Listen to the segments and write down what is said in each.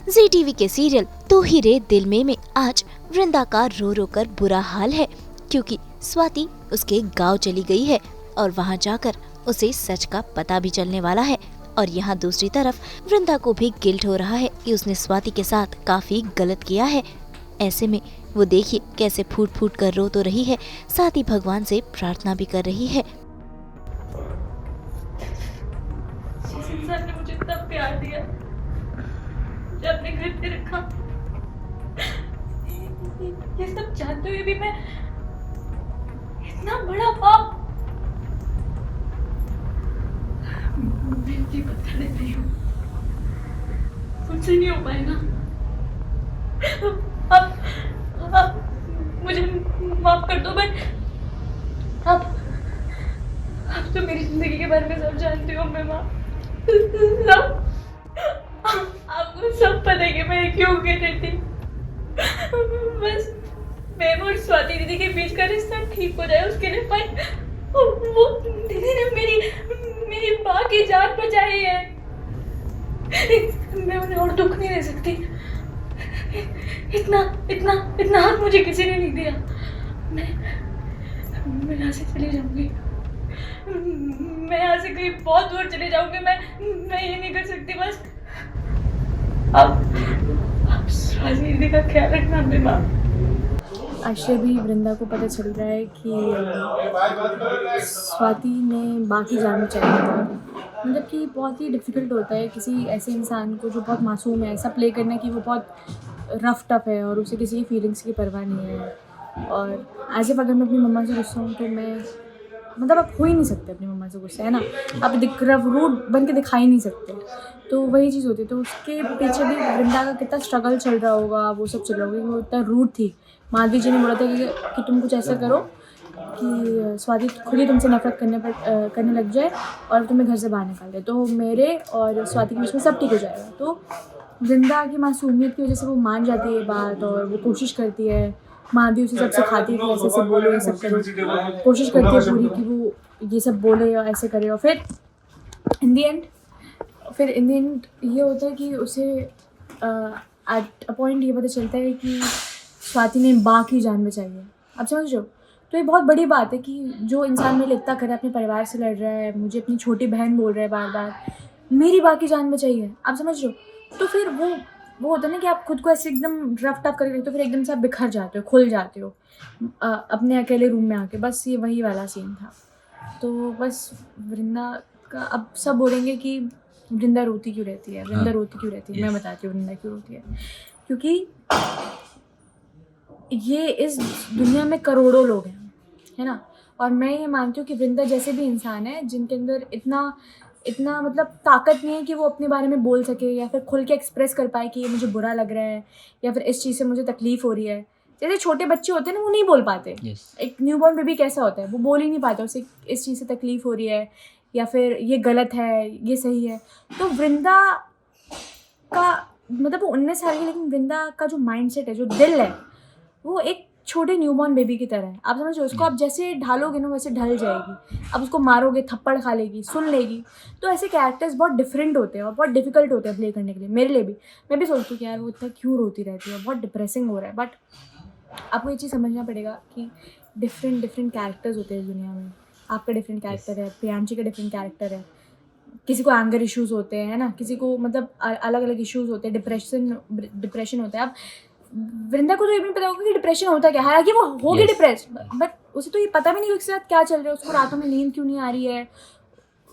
जी TV के serial तू ही रे दिल में आज वृंदा का रो रो कर बुरा हाल है, क्योंकि स्वाति उसके गांव चली गई है और वहां जाकर उसे सच का पता भी चलने वाला है। और यहाँ दूसरी तरफ वृंदा को भी गिल्ट हो रहा है कि उसने स्वाति के साथ काफी गलत किया है। ऐसे में वो देखिए कैसे फूट फूट कर रो तो रही है, साथ ही भगवान से प्रार्थना भी कर रही है। जिस इंसान ने मुझे इतना प्यार दिया, मुझे अपने घर पे रखा, ये सब जानते हुए भी मैं इतना बड़ा पाप, मैं भी पत्थर दे रही हूँ, मुझसे नहीं हो पाएगा। अब मुझे माफ कर दो। मैं अब तो मेरी जिंदगी के बारे में सब जानती हो। मैं माँ सब आपको सब पता है कि मैं क्यों कह रही थी। बस मैं और स्वाति दीदी के बीच का रिश्ता ठीक हो जाए उसके लिए, पर वो दीदी ने मेरी माँ की जान बचाई है। मैं उन्हें और दुख नहीं दे सकती। इतना इतना इतना हक मुझे किसी ने नहीं दिया। मैं यहाँ से चली जाऊंगी। मैं यहाँ से कहीं बहुत दूर चले जाऊंगी। मैं ये नहीं कर सकती। बस अब स्वाति दीदी का ख्याल रखना अपने माँ। आश्रय भी वृंदा को पता चल रहा है कि स्वाति ने बाकी जान बचाई है। मतलब कि बहुत ही डिफ़िकल्ट होता है किसी ऐसे इंसान को जो बहुत मासूम है ऐसा प्ले करना कि वो बहुत रफ टफ है और उसे किसी फीलिंग्स की परवाह नहीं है। और एज इफ अगर मैं अपनी मम्मा से गुस्सा हूँ तो मैं मतलब आप हो ही नहीं सकते अपनी मम्मा से गुस्सा, है ना। आप रूड बन के दिखा ही नहीं सकते। तो वही चीज़ होती है। तो उसके पीछे भी वृंदा का कितना स्ट्रगल चल रहा होगा, वो सब चल रहा होगा। वो इतना रूड थी। माधवी जी ने बोला था कि तुम कुछ ऐसा करो कि स्वाति खुद ही तुमसे नफरत करने लग जाए और तुम्हें घर से बाहर निकाल दे, तो मेरे और स्वाति के बीच में सब ठीक हो जाएगा। तो वृंदा की मासूमियत की वजह से वो मान जाती है बात और वो कोशिश करती है। माधवी उसे सब सिखाती है कि ऐसे ऐसे बोलो, ये सब करो, कोशिश करती है पूरी कि वो ये सब बोले या ऐसे करे। और फिर इन दी एंड ये होता है कि उसे एट अ पॉइंट ये पता चलता है कि स्वाति ने बाँ की जान बचाई है। आप समझ रहे हो। तो ये बहुत बड़ी बात है कि जो इंसान मेरे लिए इतना करे, अपने परिवार से लड़ रहा है, मुझे अपनी छोटी बहन बोल रहा है बार बार, मेरी बाँ की जान बचाई है। आप समझ रहे हो। तो फिर वो होता है ना कि आप खुद को ऐसे एकदम रफ टफ करके रखते हो, फिर एकदम से आप बिखर जाते हो, खुल जाते हो अपने अकेले रूम में आके। बस ये वही वाला सीन था। तो बस वृंदा का अब सब बोलेंगे कि वृंदा रोती क्यों रहती है, वृंदा रोती क्यों रहती है। मैं बताती हूँ वृंदा क्यों रोती है। क्योंकि ये इस दुनिया में करोड़ों लोग हैं, है ना। और मैं ये मानती हूँ कि वृंदा जैसे भी इंसान है जिनके अंदर इतना मतलब ताकत नहीं है कि वो अपने बारे में बोल सके या फिर खुल के एक्सप्रेस कर पाए कि ये मुझे बुरा लग रहा है या फिर इस चीज़ से मुझे तकलीफ़ हो रही है। जैसे छोटे बच्चे होते हैं ना, वो नहीं बोल पाते। एक न्यूबॉर्न बेबी कैसा होता है, वो बोल ही नहीं पाता, उसे इस चीज़ से तकलीफ़ हो रही है या फिर ये गलत है, ये सही है। तो वृंदा का मतलब वो 19 साल की, लेकिन वृंदा का जो माइंड सेट है, जो दिल है, वो एक छोटे न्यूबॉर्न बेबी की तरह है। आप समझो, उसको आप जैसे ढालोगे ना वैसे ढल जाएगी। आप उसको मारोगे, थप्पड़ खा लेगी, सुन लेगी। तो ऐसे कैरेक्टर्स बहुत डिफरेंट होते हैं और बहुत डिफिकल्ट होते हैं प्ले करने के लिए, मेरे लिए भी। मैं भी सोचती हूँ कि यार वो इतना क्यों रोती रहती है, बहुत डिप्रेसिंग हो रहा है। बट आपको ये चीज़ समझना पड़ेगा कि डिफरेंट कैरेक्टर्स होते हैं इस दुनिया में। आपका डिफरेंट कैरेक्टर है, प्रियांशी का डिफरेंट कैरेक्टर है, किसी को एंगर इश्यूज़ होते हैं, है ना, किसी को मतलब अलग अलग इश्यूज़ होते हैं, डिप्रेशन होता है। अब वृंदा को तो ये भी नहीं पता होगा कि डिप्रेशन होता क्या, हालांकि वो होगी डिप्रेस, बट उसे तो ये पता भी नहीं उसके साथ क्या चल रहा है, उसको रातों में नींद क्यों नहीं आ रही है,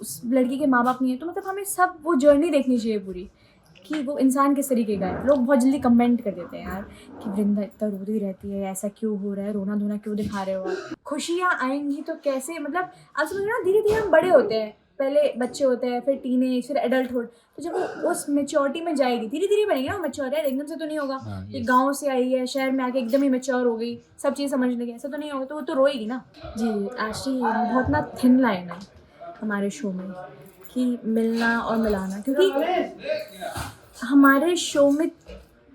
उस लड़की के माँ बाप नहीं है। तो मतलब हमें सब वो जर्नी देखनी चाहिए पूरी कि वो इंसान किस तरीके का है। लोग बहुत जल्दी कमेंट कर देते हैं यार कि वृंदा इतना रोती रहती है, ऐसा क्यों हो रहा है, रोना धोना क्यों दिखा रहे हो आप। खुशियाँ आएंगी तो कैसे, मतलब आप समझ ना, धीरे धीरे हम बड़े होते हैं। पहले बच्चे होते हैं, फिर टीनेज, फिर एडल्टहुड। तो जब वो उस मेच्योरिटी में जाएगी, धीरे धीरे बनेगी ना मेच्योर। यार एकदम से तो नहीं होगा। एक गांव से आई है, शहर में आके एकदम ही मेच्योर हो गई, सब चीज़ समझने लगी, ऐसा तो नहीं होगा। तो वो तो रोएगी ना। जी एक्चुअली बहुत ना थिन लाइन है हमारे शो में कि मिलना और मिलाना, क्योंकि हमारे शो में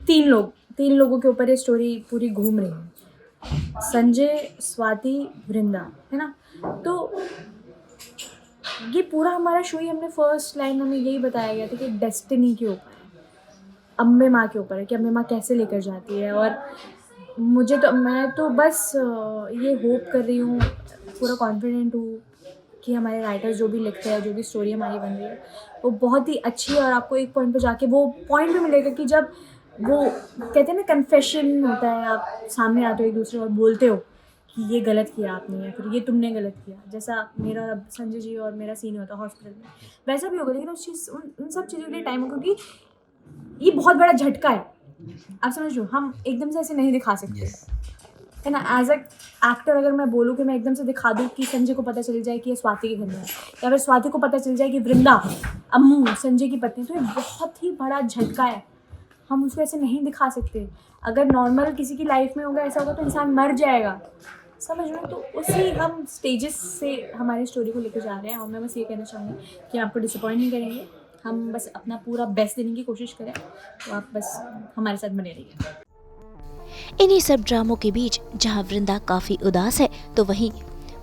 तीन लोगों के ऊपर ये स्टोरी पूरी घूम रही है, संजय, स्वाति, वृंदा, है ना। तो ये पूरा हमारा शो ही, हमने फर्स्ट लाइन में यही बताया गया था कि डेस्टिनी के ऊपर है। अम्बे माँ के ऊपर है कि अम्बे माँ कैसे लेकर जाती है। और मैं तो बस ये होप कर रही हूँ, पूरा कॉन्फिडेंट हूँ कि हमारे राइटर्स जो भी लिखते हैं, जो भी स्टोरी हमारी बन रही है, वो बहुत ही अच्छी है। और आपको एक पॉइंट पे जाके वो पॉइंट भी मिलेगा कि जब वो कहते हैं ना, कन्फेशन होता है, आप सामने आते हो एक दूसरे और बोलते हो कि ये गलत किया आपने या फिर ये तुमने गलत किया, जैसा मेरा और संजय जी और मेरा सीन होता है हॉस्पिटल में, वैसा भी होगा। लेकिन उन सब चीज़ों के लिए टाइम होगा, क्योंकि ये बहुत बड़ा झटका है। आप समझ लो, हम एकदम से ऐसे नहीं दिखा सकते, है ना। एज अ एक्टर अगर मैं बोलूँ कि मैं एकदम से दिखा दूँ कि संजय को पता चल जाए कि ये स्वाति के घर में है, या फिर स्वाति को पता चल जाए कि वृंदा अम्मू संजय की पत्नी, तो ये बहुत ही बड़ा झटका है। हम उसको ऐसे नहीं दिखा सकते। अगर नॉर्मल किसी की लाइफ में होगा, ऐसा होगा तो इंसान मर जाएगा, समझ रहे हो। तो उसी हम स्टेजेस से हमारी स्टोरी को लेकर जा रहे हैं। और मैं बस ये कहना चाहूँगी कि आपको डिसअपॉइंट नहीं करेंगे, हम बस अपना पूरा बेस्ट देने की कोशिश करें, तो आप बस हमारे साथ बने रहिए। इन्हीं सब ड्रामों के बीच जहां वृंदा काफी उदास है, तो वहीं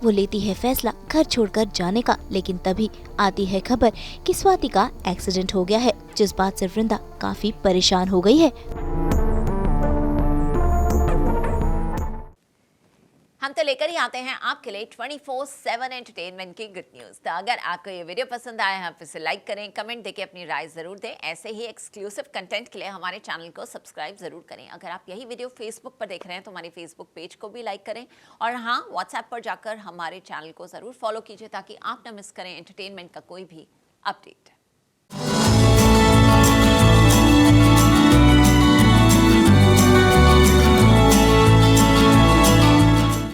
वो लेती है फैसला घर छोड़कर जाने का। लेकिन तभी आती है खबर कि स्वाति का एक्सीडेंट हो गया है, जिस बात से वृंदा काफी परेशान हो गई है। हम तो लेकर ही आते हैं आपके लिए 24/7 एंटरटेनमेंट की गुड न्यूज़। तो अगर आपको ये वीडियो पसंद आया है, आप इसे लाइक करें, कमेंट देके अपनी राय ज़रूर दें। ऐसे ही एक्सक्लूसिव कंटेंट के लिए हमारे चैनल को सब्सक्राइब ज़रूर करें। अगर आप यही वीडियो फेसबुक पर देख रहे हैं तो हमारे फेसबुक पेज को भी लाइक करें, और हाँ, व्हाट्सएप पर जाकर हमारे चैनल को ज़रूर फॉलो कीजिए ताकि आप ना मिस करें एंटरटेनमेंट का कोई भी अपडेट।